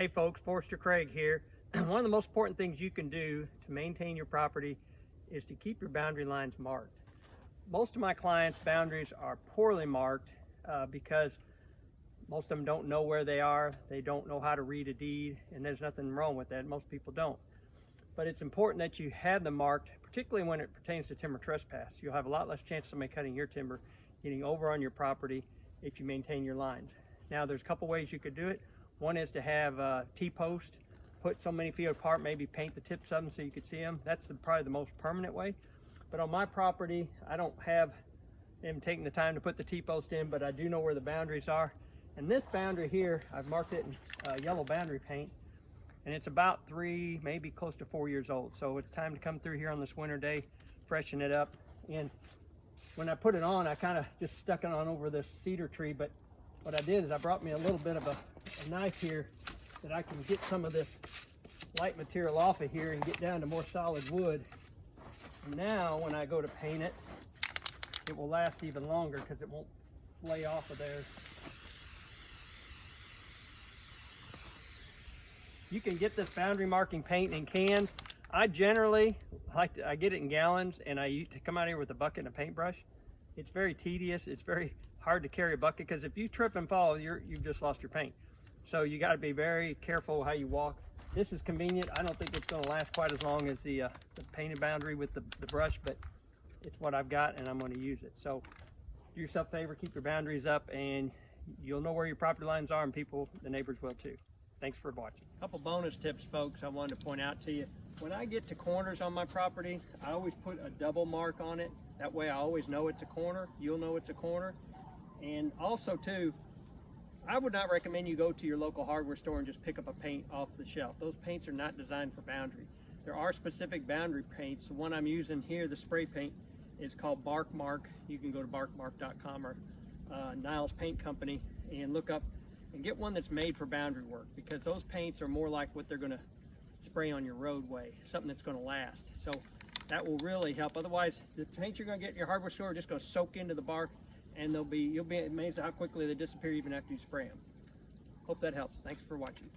Hey folks, Forester Craig here. One of the most important things you can do to maintain your property is to keep your boundary lines marked. Most of my clients' boundaries are poorly marked because most of them don't know where they are, they don't know how to read a deed, and there's nothing wrong with that. Most people don't. But it's important that you have them marked, particularly when it pertains to timber trespass. You'll have a lot less chance of somebody cutting your timber, getting over on your property if you maintain your lines. Now there's a couple ways you could do it. One is to have a T-post, put so many feet apart, maybe paint the tips of them so you could see them. That's probably the most permanent way. But on my property, I don't have them taking the time to put the T-post in, but I do know where the boundaries are. And this boundary here, I've marked it in yellow boundary paint, and it's about 3, maybe close to 4 years old. So it's time to come through here on this winter day, freshen it up. And when I put it on, I kind of just stuck it on over this cedar tree, but what I did is I brought me a little bit of a knife here that I can get some of this light material off of here and get down to more solid wood. And now when I go to paint it, it will last even longer because it won't flay off of there. You can get this boundary marking paint in cans. I generally I get it in gallons, and I used to come out here with a bucket and a paintbrush. It's very tedious. It's very hard to carry a bucket because if you trip and fall, you've just lost your paint. So you got to be very careful how you walk. This is convenient. I don't think it's going to last quite as long as the painted boundary with the brush, but it's what I've got and I'm going to use it. So do yourself a favor, keep your boundaries up, and you'll know where your property lines are, and the neighbors will too. Thanks for watching. A couple bonus tips, folks, I wanted to point out to you. When I get to corners on my property, I always put a double mark on it. That way I always know it's a corner. You'll know it's a corner. And also too, I would not recommend you go to your local hardware store and just pick up a paint off the shelf. Those paints are not designed for boundary. There are specific boundary paints. The one I'm using here, the spray paint, is called Bark Mark. You can go to barkmark.com or Niles Paint Company and look up and get one that's made for boundary work, because those paints are more like what they're going to spray on your roadway, something that's going to last. So that will really help. Otherwise, the paints you're going to get in your hardware store are just going to soak into the bark, and you'll be amazed at how quickly they disappear even after you spray them. Hope that helps. Thanks for watching.